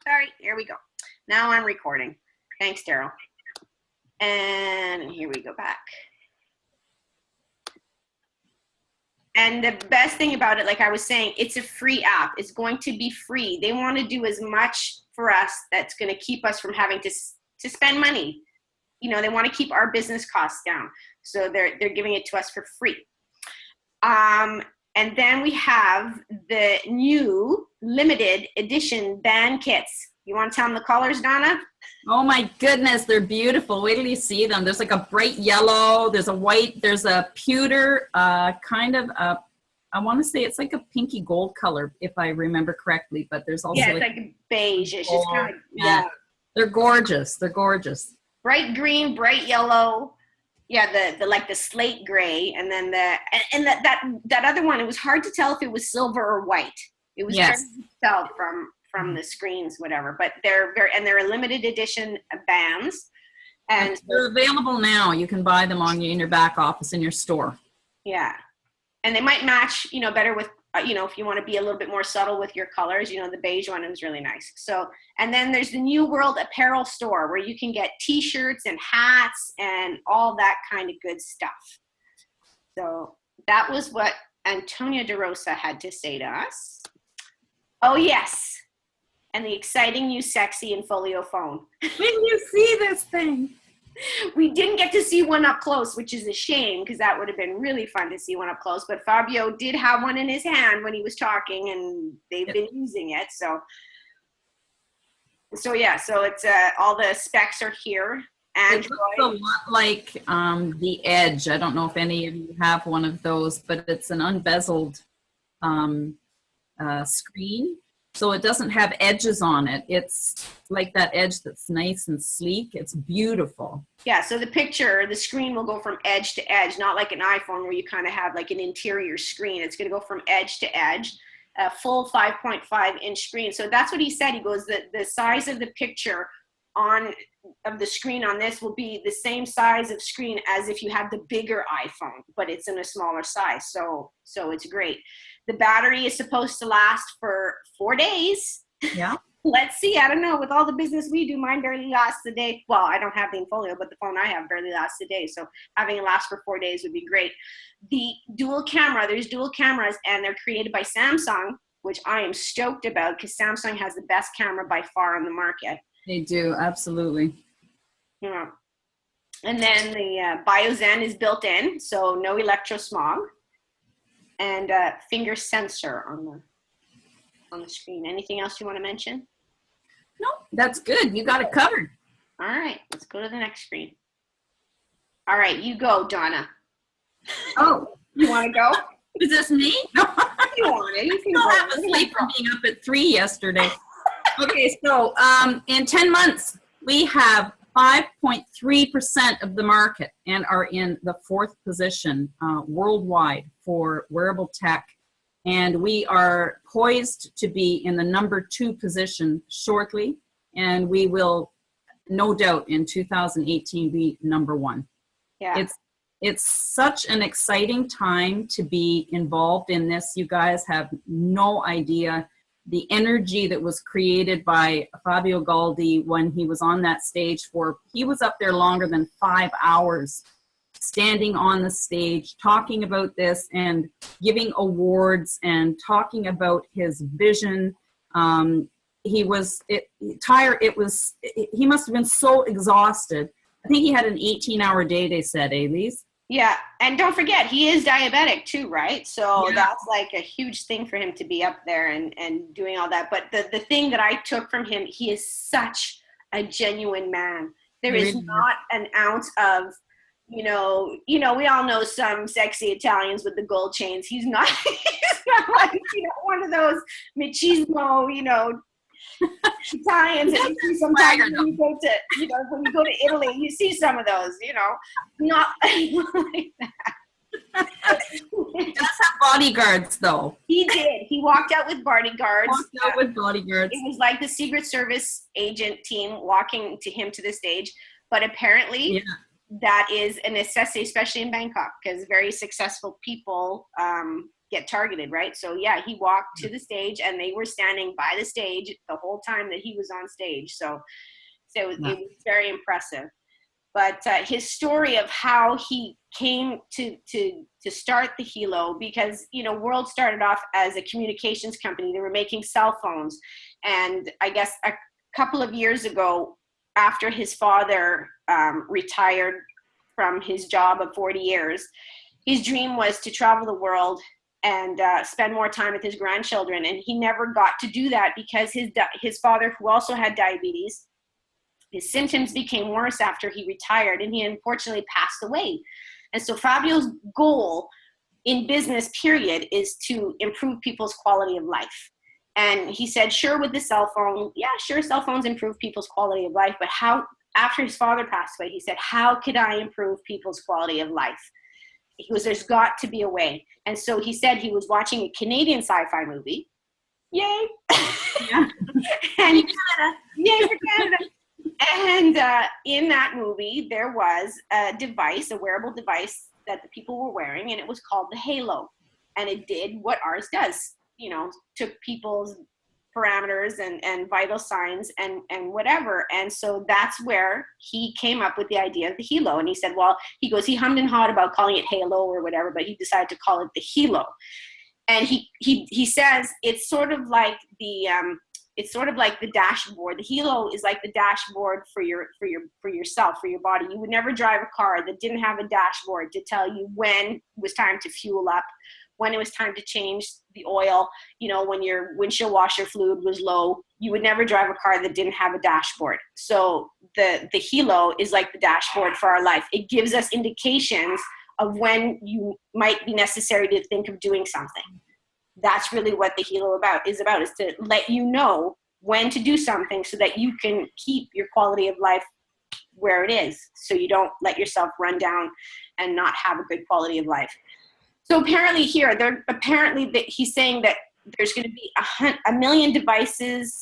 Sorry, here we go. Now I'm recording. Thanks, Daryl. And here we go back. And the best thing about it, like I was saying, it's a free app. It's going to be free. They want to do as much for us that's going to keep us from having to spend money. You know, they want to keep our business costs down. So they're giving it to us for free. And then we have the new limited edition band kits. You want to tell them the colors, Donna? Oh my goodness, they're beautiful. Wait till you see them. There's like a bright yellow, there's a white, there's a pewter, kind of a, I want to say it's like a pinky gold color, if I remember correctly, but there's also it's like a beige. It's just kind of, yeah. They're gorgeous. They're gorgeous. Bright green, bright yellow. Yeah, the like the slate gray, and then that other one. It was hard to tell if it was silver or white. It was hard to tell from the screens, whatever. But they're a limited edition bands, and they're available now. You can buy them in your back office in your store. Yeah, and they might match, better with. If you want to be a little bit more subtle with your colors, the beige one is really nice. So, and then there's the New World apparel store where you can get t-shirts and hats and all that kind of good stuff. So that was what Antonia DeRosa had to say to us. Oh, yes. And the exciting new sexy and folio phone. When you see this thing. We didn't get to see one up close, which is a shame because that would have been really fun to see one up close. But Fabio did have one in his hand when he was talking, and they've been using it. So yeah, so it's all the specs are here. Android. It looks a lot like the Edge. I don't know if any of you have one of those, but it's an unbezeled screen. So it doesn't have edges on it. It's like that Edge that's nice and sleek. It's beautiful. Yeah, so the screen will go from edge to edge, not like an iPhone where you kind of have like an interior screen. It's going to go from edge to edge, a full 5.5-inch screen. So that's what he said. He goes, the size of the picture of the screen on this will be the same size of screen as if you had the bigger iPhone, but it's in a smaller size. So it's great. The battery is supposed to last for 4 days. Yeah. Let's see. I don't know. With all the business we do, mine barely lasts a day. Well, I don't have the Infolio, but the phone I have barely lasts a day. So having it last for 4 days would be great. The dual camera, there's dual cameras, and they're created by Samsung, which I am stoked about because Samsung has the best camera by far on the market. They do. Absolutely. Yeah. And then the BioZen is built in, so no electro smog. And finger sensor on the screen. Anything else you want to mention? No, that's good. You got it covered. All right, let's go to the next screen. All right, you go, Donna. Oh, you want to go? Is this me? No. You want it? You can still go. have a sleep from being up at 3 yesterday. Okay, so in 10 months, we have 5.3% of the market and are in the 4th position worldwide for wearable tech. And we are poised to be in the number 2 position shortly. And we will, no doubt, in 2018 be number 1. Yeah. It's such an exciting time to be involved in this. You guys have no idea the energy that was created by Fabio Galdi when he was on that stage he was up there longer than 5 hours, standing on the stage, talking about this and giving awards and talking about his vision. He must have been so exhausted. I think he had an 18-hour day, they said, Lise? Yeah, and don't forget, he is diabetic too, right? So that's like a huge thing for him to be up there and doing all that. But the thing that I took from him, he is such a genuine man. There is not an ounce of, we all know some sexy Italians with the gold chains. He's not, like, one of those machismo, Italians that you see sometimes when you go to, when you go to Italy, you see some of those, not like that. He does have bodyguards, though. He did. He walked out with bodyguards. It was like the Secret Service agent team walking to him to the stage. But apparently that is a necessity, especially in Bangkok, because very successful people get targeted, right? So yeah, he walked to the stage and they were standing by the stage the whole time that he was on stage. So it was very impressive. But his story of how he came to start the Hilo, because, you know, World started off as a communications company. They were making cell phones. And I guess a couple of years ago, after his father retired from his job of 40 years, his dream was to travel the world and spend more time with his grandchildren. And he never got to do that because his father, who also had diabetes, his symptoms became worse after he retired, and he unfortunately passed away. And so Fabio's goal in business, period, is to improve people's quality of life. And he said, sure, with the cell phone, yeah, sure, cell phones improve people's quality of life, but how, after his father passed away, he said, how could I improve people's quality of life? He goes, there's got to be a way. And so he said he was watching a Canadian sci-fi movie. Yay! Yeah. And yay for Canada! And in that movie, there was a device, a wearable device that the people were wearing, and it was called the Halo. And it did what ours does, you know, took people's parameters and vital signs and whatever. And so that's where he came up with the idea of the Hilo. And he said, well, he goes, he hummed and hawed about calling it Halo or whatever, but he decided to call it the Hilo. And he says it's sort of like the dashboard. The Hilo is like the dashboard for yourself, for your body. You would never drive a car that didn't have a dashboard to tell you when it was time to fuel up, when it was time to change the oil. You know, when your windshield washer fluid was low, you would never drive a car that didn't have a dashboard. So the Hilo is like the dashboard for our life. It gives us indications of when you might be necessary to think of doing something. That's really what the Hilo is to let you know when to do something so that you can keep your quality of life where it is, so you don't let yourself run down and not have a good quality of life. So apparently he's saying that there's going to be 1 million devices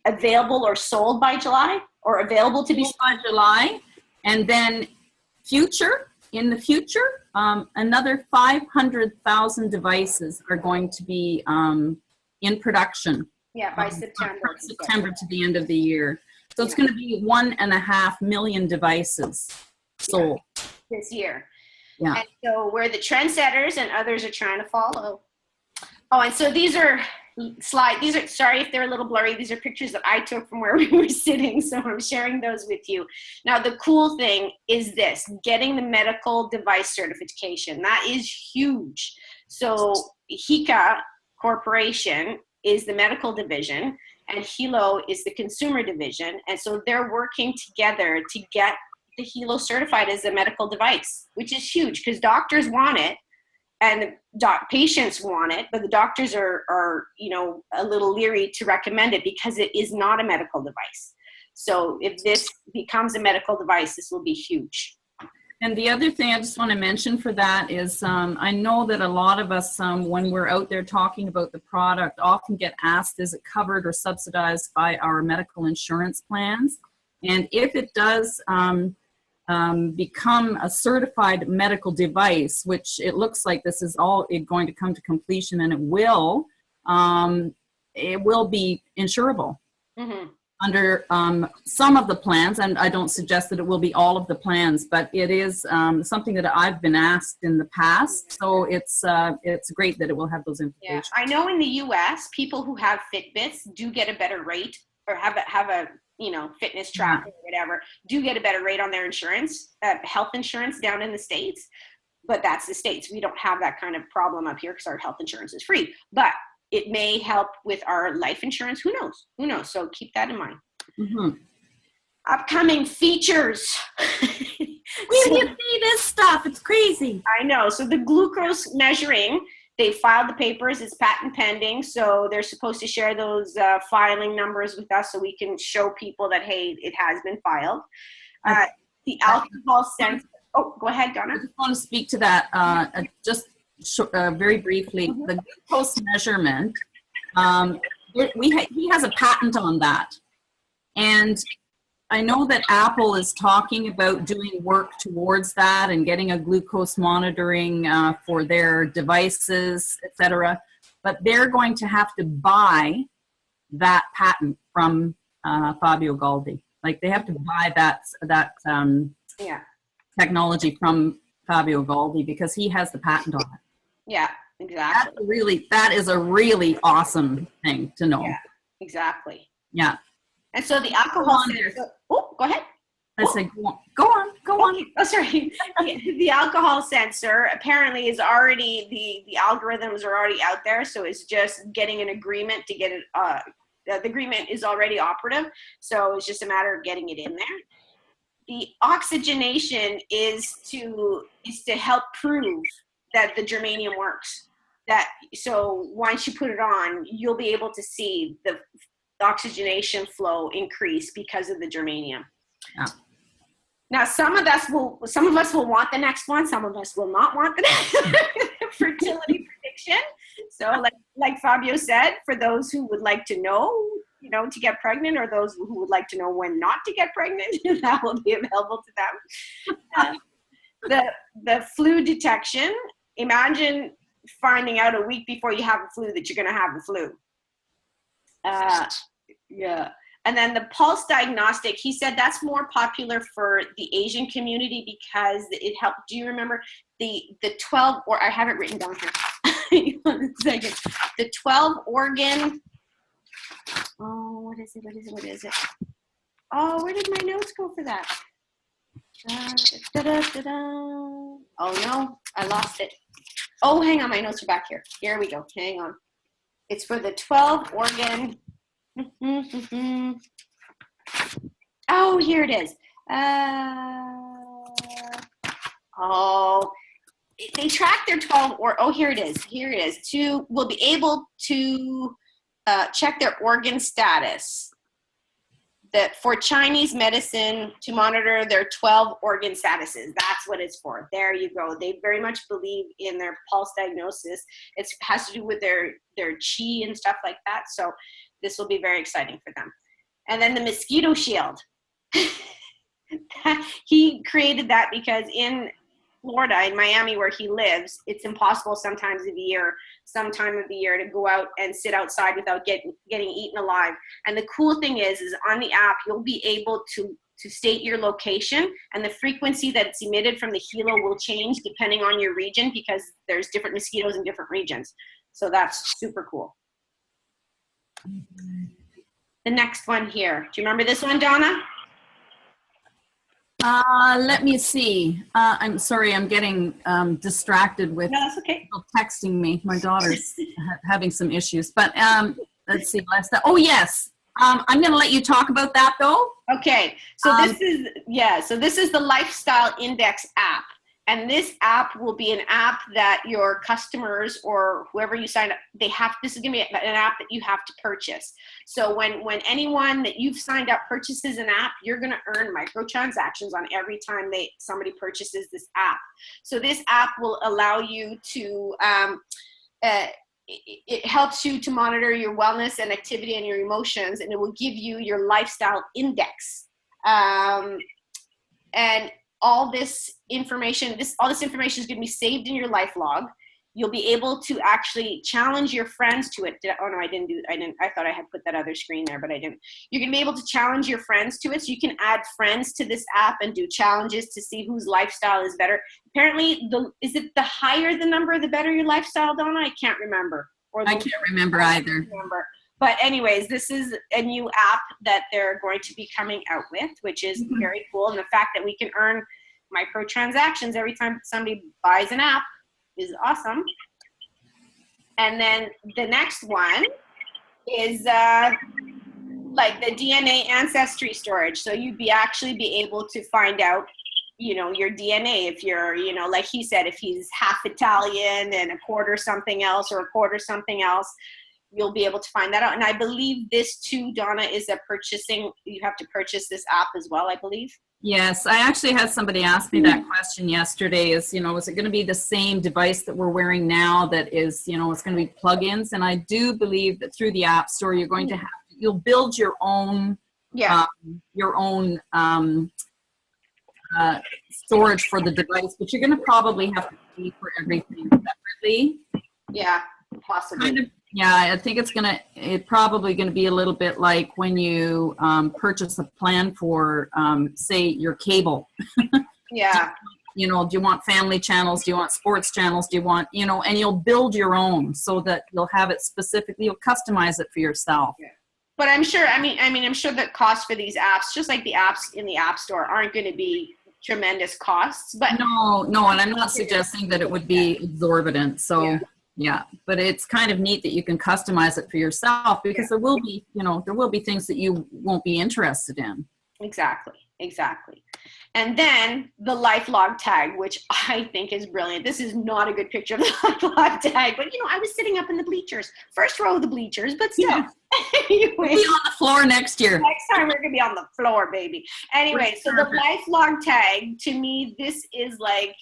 available or sold by July, or available to be sold by July, and then in the future, another 500,000 devices are going to be in production. Yeah, by September. From September to the end of the year. So it's going to be 1.5 million devices sold this year. Yeah. And so we're the trendsetters, and others are trying to follow. Oh, and so these are sorry if they're a little blurry. These are pictures that I took from where we were sitting, so I'm sharing those with you. Now, the cool thing is this, getting the medical device certification. That is huge. So HICA Corporation is the medical division, and Hilo is the consumer division. And so they're working together to get the Hilo certified as a medical device, which is huge because doctors want it. And patients want it, but the doctors are, you know, a little leery to recommend it because it is not a medical device. So if this becomes a medical device, this will be huge. And the other thing I just want to mention for that is I know that a lot of us, when we're out there talking about the product, often get asked, is it covered or subsidized by our medical insurance plans? And if it does become a certified medical device, which it looks like this is all going to come to completion, and it will be insurable under some of the plans. And I don't suggest that it will be all of the plans, but it is something that I've been asked in the past. So it's great that it will have those implications. Yeah. I know in the US, people who have Fitbits do get a better rate, or have a you know, fitness tracker or whatever, do get a better rate on their insurance, health insurance down in the States. But that's the States. We don't have that kind of problem up here because our health insurance is free. But it may help with our life insurance. Who knows? Who knows? So keep that in mind. Mm-hmm. Upcoming features. We can see this stuff. It's crazy. I know. So the glucose measuring, they filed the papers. It's patent pending. So they're supposed to share those filing numbers with us so we can show people that, hey, it has been filed. The alcohol sensor. Oh, go ahead, Donna. I just want to speak to that very briefly. Mm-hmm. The glucose measurement, he has a patent on that. And I know that Apple is talking about doing work towards that and getting a glucose monitoring for their devices, etc. But they're going to have to buy that patent from Fabio Galdi. Like they have to buy that Yeah. technology from Fabio Galdi because he has the patent on it. Yeah, exactly. That is a really awesome thing to know. Yeah, exactly. Yeah. And so the alcohol sensor, oh, go ahead. I said, go on. Oh, sorry. The alcohol sensor apparently is already, the algorithms are already out there. So it's just getting an agreement to get it, the agreement is already operative. So it's just a matter of getting it in there. The oxygenation is to help prove that the germanium works. So once you put it on, you'll be able to see the oxygenation flow increase because of the germanium. Yeah. Now, some of us will want the next one. Some of us will not want the next fertility prediction. So, like Fabio said, for those who would like to know, to get pregnant, or those who would like to know when not to get pregnant, that will be available to them. The flu detection. Imagine finding out a week before you have the flu that you're going to have the flu. Yeah. And then the pulse diagnostic, he said that's more popular for the Asian community because it helped. Do you remember the 12, or I have it written down here. One second. The 12 organ. Oh, what is it? Oh, where did my notes go for that? Oh no, I lost it. Oh, hang on, my notes are back here. Here we go. Hang on. It's for the 12 organ. Oh, here it is. They track their 12 here it is. We'll be able to check their organ status. That for Chinese medicine to monitor their 12 organ statuses. That's what it's for. There you go. They very much believe in their pulse diagnosis. It has to do with their qi and stuff like that. So this will be very exciting for them. And then the mosquito shield. He created that because in Florida, in Miami, where he lives, it's impossible some time of the year to go out and sit outside without getting eaten alive. And the cool thing is on the app, you'll be able to state your location, and the frequency that's emitted from the helo will change depending on your region because there's different mosquitoes in different regions. So that's super cool. The next one here. Do you remember this one, Donna? Let me see. I'm sorry, I'm getting distracted with people texting me. My daughter's having some issues. But let's see. Oh, yes. I'm going to let you talk about that, though. Okay. So this is the Lifestyle Index app. And this app will be an app that your customers or whoever you sign up, this is going to be an app that you have to purchase. So when anyone that you've signed up purchases an app, you're going to earn microtransactions on every time somebody purchases this app. So this app will allow you to, it helps you to monitor your wellness and activity and your emotions, and it will give you your lifestyle index. And all this information is going to be saved in your life log. You'll be able to actually challenge your friends to it. Oh no, I didn't. I thought I had put that other screen there, but I didn't. You're going to be able to challenge your friends to it. So you can add friends to this app and do challenges to see whose lifestyle is better. Apparently, is it the higher the number, the better your lifestyle, Donna? I can't remember. I can't remember either. But anyways, this is a new app that they're going to be coming out with, which is very cool. And the fact that we can earn microtransactions every time somebody buys an app is awesome. And then the next one is like the DNA ancestry storage. So you'd actually be able to find out, your DNA if you're, like he said, if he's half Italian and a quarter something else or a quarter something else, you'll be able to find that out. And I believe this too, Donna, is you have to purchase this app as well, I believe. Yes, I actually had somebody ask me that question yesterday is it going to be the same device that we're wearing now that is, it's going to be plugins. And I do believe that through the App Store, you'll build your own Yeah. your own storage for the device, but you're going to probably have to pay for everything separately. Yeah, possibly. Kind of, yeah, I think it's probably going to be a little bit like when you purchase a plan for, say, your cable. Yeah. You know, do you want family channels? Do you want sports channels? Do you want, you know, and you'll build your own so that you'll have it specifically, you'll customize it for yourself. Yeah. But I'm sure, I'm sure the cost for these apps, just like the apps in the App Store, aren't going to be tremendous costs. But no, and I'm not suggesting that it would be exorbitant. So yeah, but it's kind of neat that you can customize it for yourself, because there will be, you know, there will be things that you won't be interested in. Exactly. And then the LifeLog tag, which I think is brilliant. This is not a good picture of the LifeLog tag, but, you know, I was sitting up in the bleachers, first row of the bleachers, but still. Yeah. Anyway, we'll be on the floor next year. Next time we're going to be on the floor, baby. Anyway, so the LifeLog tag, to me, this is like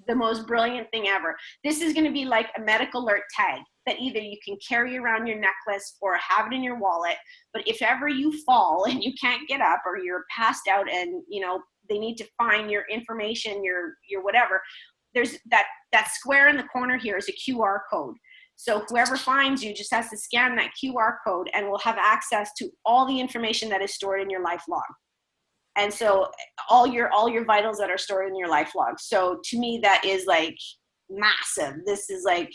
the most brilliant thing ever. This is going to be like a medical alert tag that either you can carry around your necklace or have it in your wallet. But if ever you fall and you can't get up, or you're passed out and, you know, they need to find your information, your whatever, there's that square in the corner here is a QR code. So whoever finds you just has to scan that QR code and will have access to all the information that is stored in your LifeLog. And so all your vitals that are stored in your LifeLog. So to me, that is like massive. This is like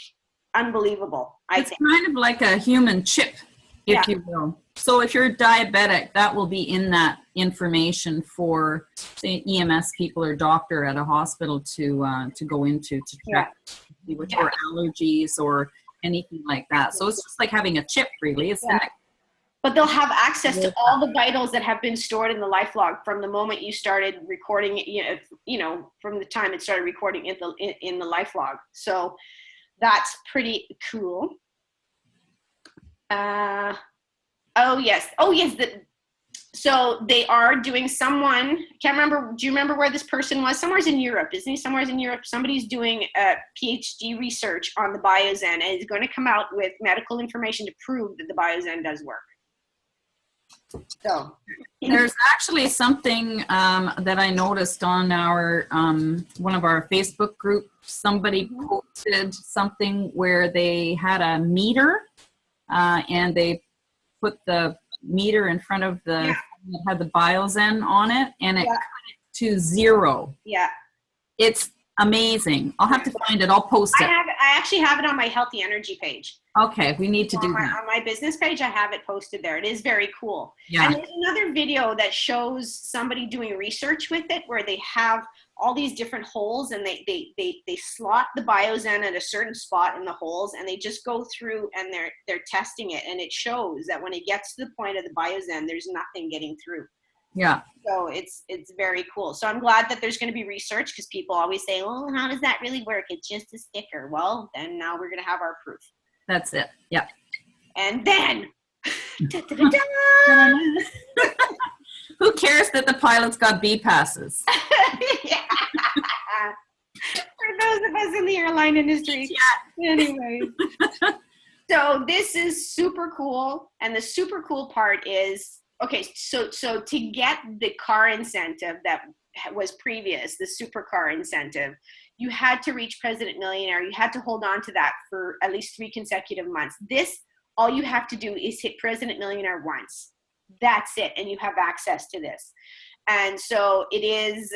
unbelievable. It's kind of like a human chip, if you will. So if you're diabetic, that will be in that information for, say, EMS people or doctor at a hospital to go into to check with your allergies or anything like that. So it's just like having a chip, really. It's the next. But they'll have access to all the vitals that have been stored in the LifeLog from the moment you started recording, you know, from the time it started recording in the LifeLog. So that's pretty cool. Oh yes. So they are doing someone, can't remember, do you remember where this person was? Somewhere's in Europe, isn't he? Somewhere's in Europe. Somebody's doing a PhD research on the BioZen and is going to come out with medical information to prove that the BioZen does work. So there's actually something that I noticed on our one of our Facebook groups. Somebody posted something where they had a meter and they put the meter in front of the it had the BioZen on it, and it cut it to 0. Yeah, it's amazing. I'll have to find it. I'll post it. I actually have it on my Healthy Energy page. Okay, we need to do that. On my business page, I have it posted there. It is very cool. Yeah. And there's another video that shows somebody doing research with it, where they have all these different holes, and they slot the BioZen at a certain spot in the holes, and they just go through and they're testing it, and it shows that when it gets to the point of the BioZen, there's nothing getting through. Yeah. So it's very cool. So I'm glad that there's going to be research, because people always say, well, how does that really work? It's just a sticker. Well, then now we're going to have our proof. That's it. Yeah. And then who cares that the pilots got B passes? Yeah. For those of us in the airline industry. Yeah. Anyway. So this is super cool. And the super cool part is, okay, so to get the car incentive that was previous, the supercar incentive, you had to reach President Millionaire. You had to hold on to that for at least 3 consecutive months. This, all you have to do is hit President Millionaire once. That's it, and you have access to this. And so it is,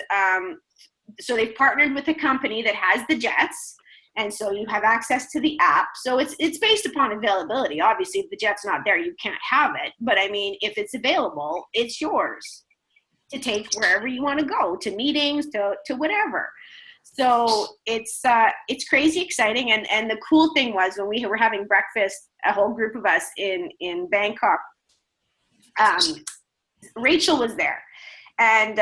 so they've partnered with a company that has the jets, and so you have access to the app. So it's based upon availability. Obviously, if the jet's not there, you can't have it. But I mean, if it's available, it's yours to take wherever you want to go, to meetings, to whatever. So it's crazy exciting. And the cool thing was, when we were having breakfast, a whole group of us in Bangkok, Rachel was there. And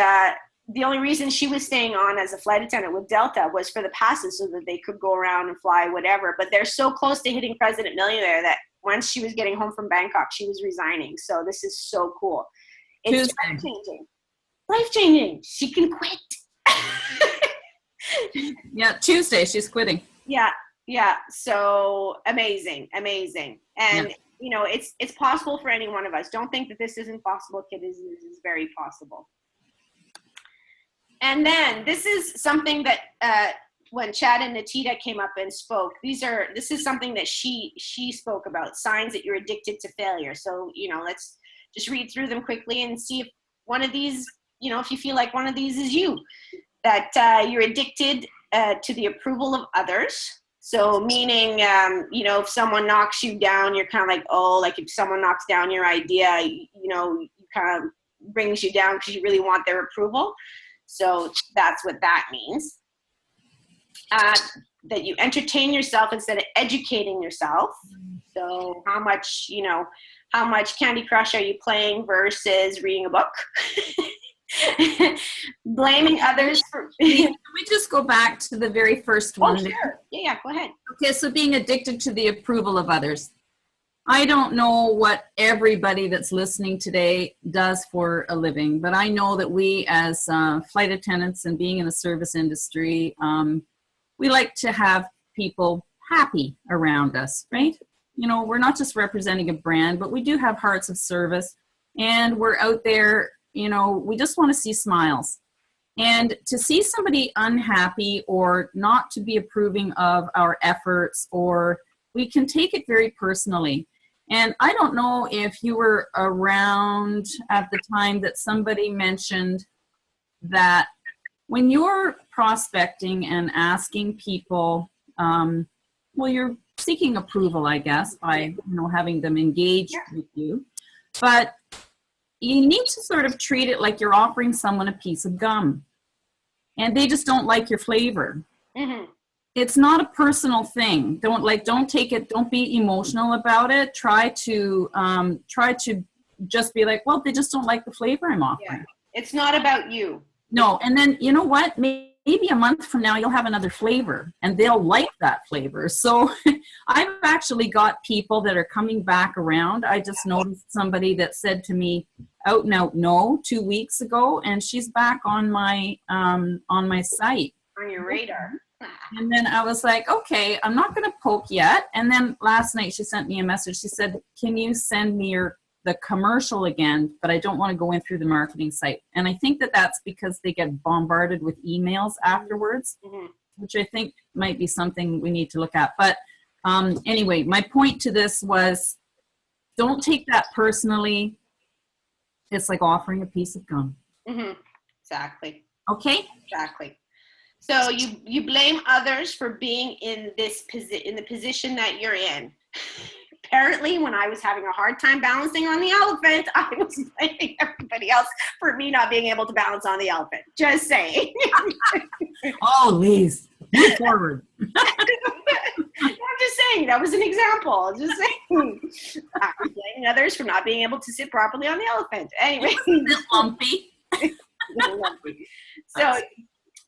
the only reason she was staying on as a flight attendant with Delta was for the passes, so that they could go around and fly whatever. But they're so close to hitting President Millionaire that once she was getting home from Bangkok, she was resigning. So this is so cool. It's life-changing. Life-changing. She can quit. Yeah, Tuesday she's quitting. Yeah. So amazing. And you know, it's possible for any one of us. Don't think that this isn't possible. It is very possible. And then this is something that when Chad and Natita came up and spoke, this is something that she spoke about, signs that you're addicted to failure. So, you know, let's just read through them quickly and see if one of these, you know, if you feel like one of these is you, that you're addicted to the approval of others. So meaning, you know, if someone knocks you down, you're kind of like, oh, like if someone knocks down your idea, you know, you kind of brings you down because you really want their approval. So that's what that means. That you entertain yourself instead of educating yourself. So how much, you know, how much Candy Crush are you playing versus reading a book? Blaming others for... Can we just go back to the very first one? Oh, sure. Yeah, go ahead. Okay, so being addicted to the approval of others. I don't know what everybody that's listening today does for a living, but I know that we as flight attendants and being in the service industry, we like to have people happy around us, right? You know, we're not just representing a brand, but we do have hearts of service, and we're out there, you know, we just want to see smiles. And to see somebody unhappy or not to be approving of our efforts, or we can take it very personally. And I don't know if you were around at the time that somebody mentioned that when you're prospecting and asking people, well, you're seeking approval, I guess, by, you know, having them engage with you. But you need to sort of treat it like you're offering someone a piece of gum and they just don't like your flavor. Mm-hmm. It's not a personal thing. Don't take it, don't be emotional about it. Try to just be like, well, they just don't like the flavor I'm offering. Yeah. It's not about you. No, and then, you know what? Maybe a month from now, you'll have another flavor and they'll like that flavor. So I've actually got people that are coming back around. I just noticed somebody that said to me out and out no 2 weeks ago, and she's back on my site. On your radar. And then I was like, okay, I'm not going to poke yet. And then last night she sent me a message. She said, can you send me the commercial again, but I don't want to go in through the marketing site. And I think that that's because they get bombarded with emails afterwards, which I think might be something we need to look at. But anyway, my point to this was, don't take that personally. It's like offering a piece of gum. Mm-hmm. Exactly. Okay? Exactly. So you blame others for being in the position that you're in. Apparently, when I was having a hard time balancing on the elephant, I was blaming everybody else for me not being able to balance on the elephant. Just saying. Oh, Lise, move forward. I'm just saying, that was an example. Just saying. I was blaming others for not being able to sit properly on the elephant. Anyway. It's lumpy. So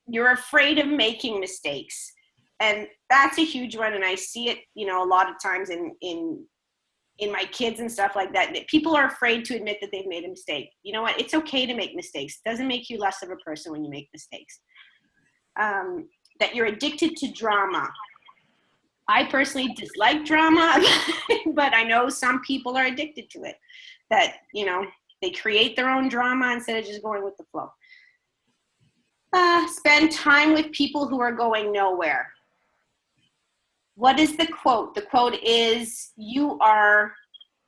you're afraid of making mistakes. And that's a huge one. And I see it, you know, a lot of times in my kids and stuff like that. People are afraid to admit that they've made a mistake. You know what? It's okay to make mistakes. It doesn't make you less of a person when you make mistakes. That you're addicted to drama. I personally dislike drama, but I know some people are addicted to it. That, you know, they create their own drama instead of just going with the flow. Spend time with people who are going nowhere. What is the quote? The quote is, you are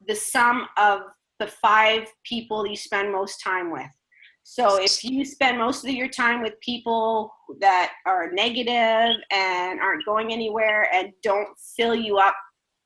the sum of the 5 people you spend most time with. So if you spend most of your time with people that are negative and aren't going anywhere and don't fill you up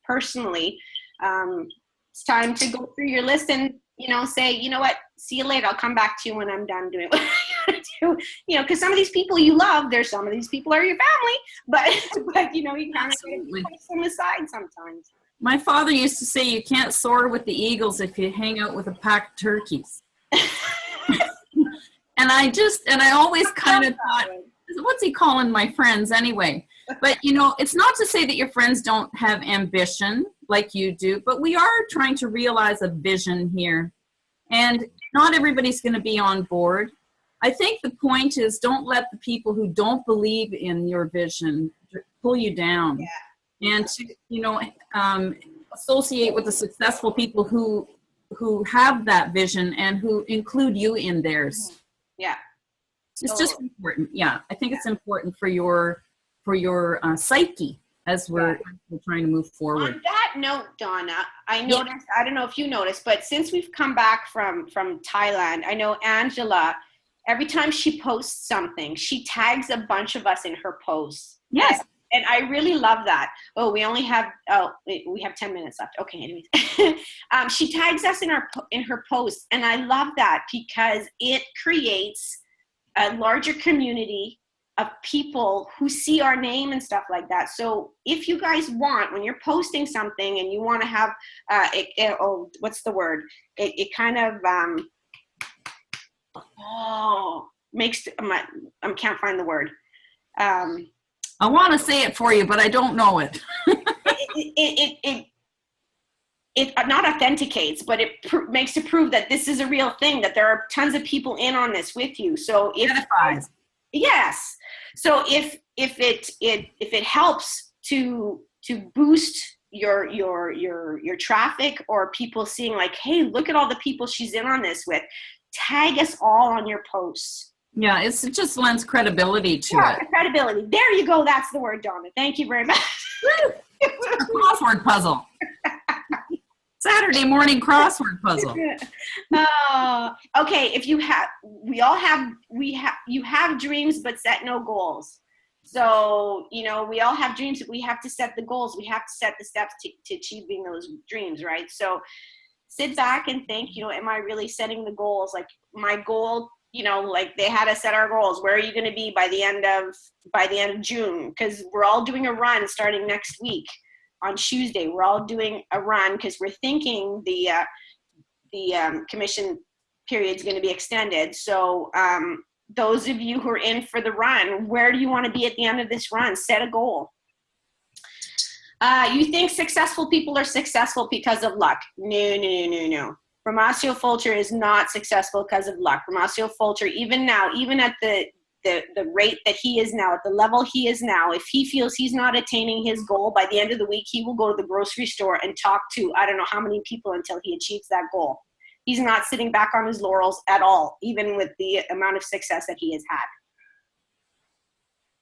personally, it's time to go through your list and, you know, say, you know what, see you later. I'll come back to you when I'm done doing what I gotta do. You know, because some of these people you love, there's some of these people are your family, but you know, you kind of put them aside sometimes. My father used to say, you can't soar with the eagles if you hang out with a pack of turkeys. And I always kind of thought, what's he calling my friends anyway? But, you know, it's not to say that your friends don't have ambition like you do, but we are trying to realize a vision here. And not everybody's going to be on board. I think the point is, don't let the people who don't believe in your vision pull you down. Yeah. And, to, you know, associate with the successful people who have that vision and who include you in theirs. Yeah. It's just important. Yeah, I think it's important for your psyche as we're trying to move forward. On that note, Donna, I noticed, I don't know if you noticed, but since we've come back from Thailand, I know Angela, every time she posts something, she tags a bunch of us in her posts. Yes. And I really love that. Oh, we have 10 minutes left. Okay, anyways. She tags us in her posts, and I love that because it creates a larger community of people who see our name and stuff like that. So if you guys want, when you're posting something and you want to have, what's the word? It kind of, makes, I can't find the word. I want to say it for you, but I don't know it. It not authenticates, but it makes to prove that this is a real thing, that there are tons of people in on this with you. So yes. So if it helps to boost your traffic, or people seeing like, hey, look at all the people she's in on this with, tag us all on your posts. Yeah, it just lends credibility to it. Credibility. There you go. That's the word, Donna. Thank you very much. A crossword puzzle. Saturday morning crossword puzzle. Okay. If you have, you have dreams, but set no goals. So, we all have dreams, but we have to set the goals. We have to set the steps to achieving those dreams, right? So sit back and think, am I really setting the goals? Like my goal, like they had us set our goals. Where are you going to be by the end of June? Because we're all doing a run starting next week on Tuesday. We're all doing a run because we're thinking the commission period is going to be extended. So those of you who are in for the run, where do you want to be at the end of this run? Set a goal. You think successful people are successful because of luck? No. Ramasio Fulcher is not successful because of luck. Ramasio Fulcher, even now, even at the rate that he is now, at the level he is now, if he feels he's not attaining his goal, by the end of the week, he will go to the grocery store and talk to I don't know how many people until he achieves that goal. He's not sitting back on his laurels at all, even with the amount of success that he has had.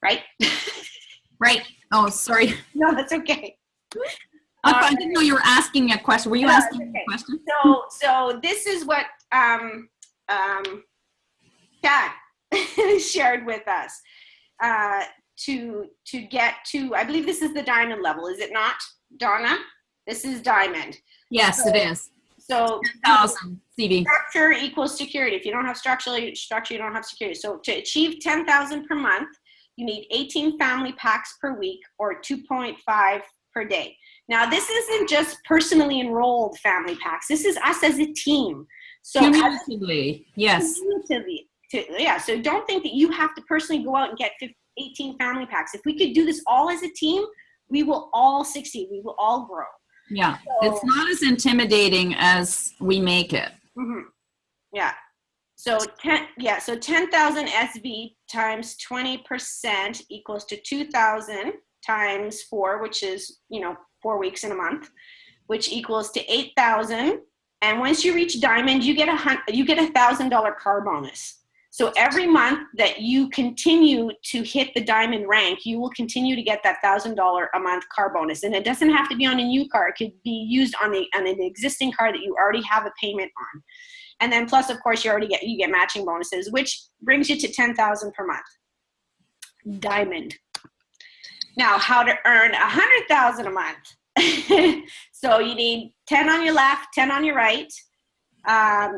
Right? Right. Oh, sorry. No, that's okay. I didn't know you were asking a question. Were you asking a question? So this is what Chad shared with us to get to, I believe this is the diamond level, is it not, Donna? This is diamond. Yes, it is. So 10,000 CV. Structure equals security. If you don't have structure, you don't have security. So to achieve 10,000 per month, you need 18 family packs per week or 2.5 per day. Now, this isn't just personally enrolled family packs. This is us as a team. So cumulatively, yes. Cumulatively, yeah. So don't think that you have to personally go out and get 18 family packs. If we could do this all as a team, we will all succeed. We will all grow. Yeah, so, it's not as intimidating as we make it. Mm-hmm. Yeah. So 10,000 SV times 20% equals to 2,000 times 4, which is 4 weeks in a month, which equals to 8,000. And once you reach diamond, you get $1,000 car bonus. So every month that you continue to hit the diamond rank, you will continue to get that $1,000 a month car bonus. And it doesn't have to be on a new car. It could be used on an existing car that you already have a payment on. And then plus, of course, you get matching bonuses, which brings you to 10,000 per month. Diamond. Now, how to earn 100,000 a month. So you need 10 on your left, 10 on your right.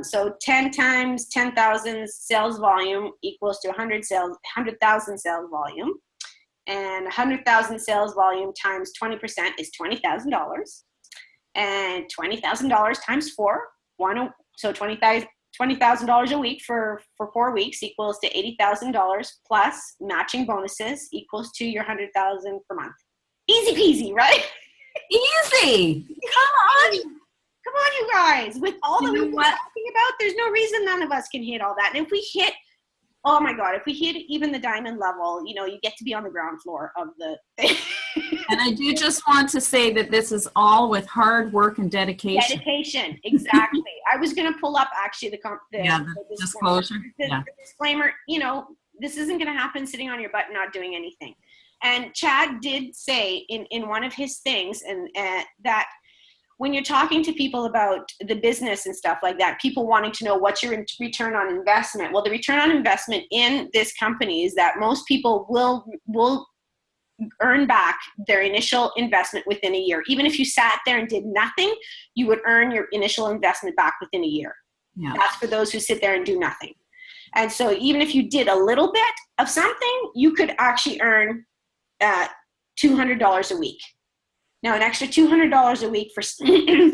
So 10 times 10,000 sales volume equals to 100,000 sales volume. And 100,000 sales volume times 20% is $20,000. And $20,000 times 4, so $20,000 a week for 4 weeks equals to $80,000 plus matching bonuses equals to your 100,000 per month. Easy peasy, right? Easy. Come on, you guys. With all that we've been talking about, there's no reason none of us can hit all that. And if we hit, oh my God, if we hit even the diamond level, you get to be on the ground floor of the thing. And I do just want to say that this is all with hard work and dedication. Dedication, exactly. I was going to pull up actually the disclosure. The disclaimer, you know, this isn't going to happen sitting on your butt and not doing anything. And Chad did say in one of his things and that when you're talking to people about the business and stuff like that, people wanting to know what's your return on investment. Well, the return on investment in this company is that most people will earn back their initial investment within a year. Even if you sat there and did nothing, you would earn your initial investment back within a year. Yeah. That's for those who sit there and do nothing. And so even if you did a little bit of something, you could actually earn $200 a week. Now, an extra $200 a week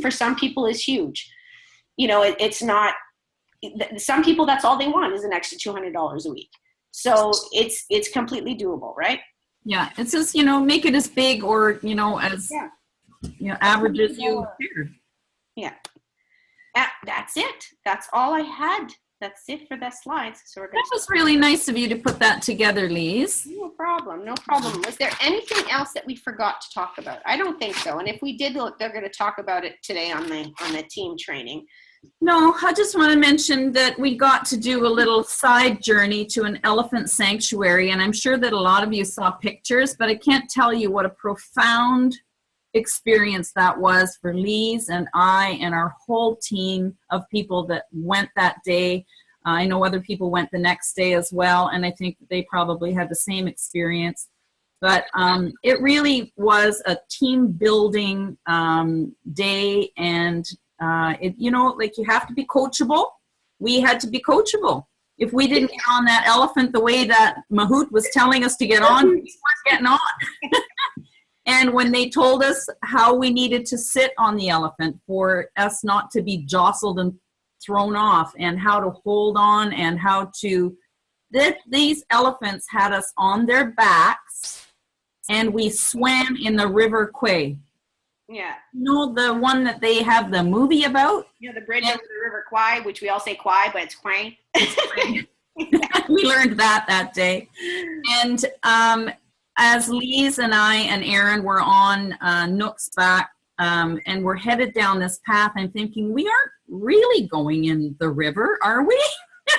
for some people is huge. You know, it's not, some people, that's all they want is an extra $200 a week. So it's completely doable, right? Yeah, it says, you know, make it as big or, you know, as, you know, average as you feared. Yeah. That's it. That's all I had. That's it for the slides. So we're that was really nice of you to put that together, Lise. No problem. No problem. Was there anything else that we forgot to talk about? I don't think so. And if we did, they're going to talk about it today on the team training. No, I just want to mention that we got to do a little side journey to an elephant sanctuary. And I'm sure that a lot of you saw pictures, but I can't tell you what a profound experience that was for Lise and I and our whole team of people that went that day. I know other people went the next day as well, and I think they probably had the same experience. But it really was a team building day, and it, you know, like you have to be coachable. We had to be coachable. If we didn't get on that elephant the way that Mahout was telling us to get on, we weren't getting on. And when they told us how we needed to sit on the elephant for us not to be jostled and thrown off, and how to hold on, and how to, these elephants had us on their backs, and we swam in the River Kwai. Yeah. You know, the one that they have the movie about? You know, the bridge over the River Kwai, which we all say Kwai, but it's Kwai. We learned that day. And as Lise and I and Aaron were on Nook's back, and we're headed down this path, I'm thinking, we aren't really going in the river, are we?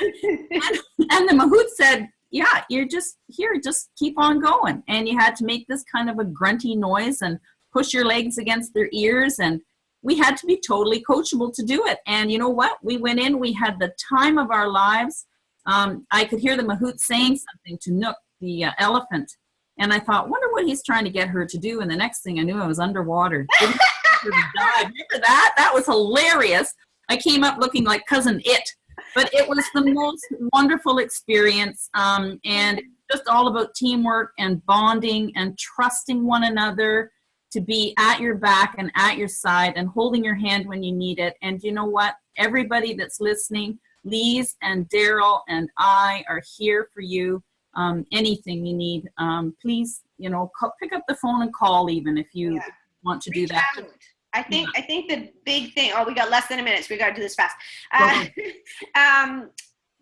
and the Mahout said, yeah, you're just here, just keep on going. And you had to make this kind of a grunty noise and push your legs against their ears, and we had to be totally coachable to do it. And you know what? We went in, we had the time of our lives. I could hear the Mahout saying something to Nook, the elephant. And I thought, wonder what he's trying to get her to do. And the next thing I knew, I was underwater. Remember that? That was hilarious. I came up looking like Cousin It. But it was the most wonderful experience. And just all about teamwork and bonding and trusting one another to be at your back and at your side and holding your hand when you need it. And you know what? Everybody that's listening, Lise and Daryl and I are here for you. Anything you need, please, you know, pick up the phone and call even if you want to do that. I think the big thing, we got less than a minute, so we got to do this fast.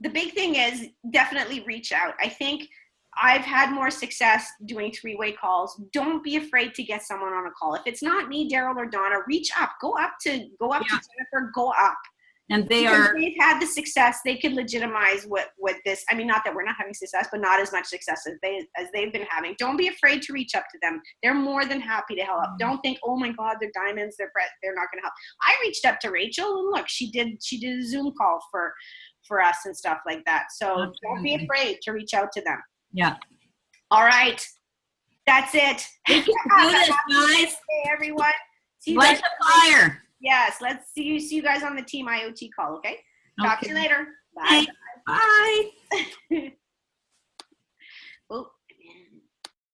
The big thing is definitely reach out. I think I've had more success doing three-way calls. Don't be afraid to get someone on a call. If it's not me, Daryl, or Donna, reach up. Go up to Jennifer. Go up. And they've had the success. They could legitimize what this. I mean, not that we're not having success, but not as much success as they've been having. Don't be afraid to reach up to them. They're more than happy to help. Don't think, oh my God, they're diamonds. They're not going to help. I reached up to Rachel, and look, she did a Zoom call for us and stuff like that. So don't be afraid to reach out to them. Yeah. All right. That's it. We can do this, guys. Hey, everyone. See you Light the fire. Yes. Let's see you guys on the Team IoT call. Okay. Talk to you later. Bye. Bye. Well,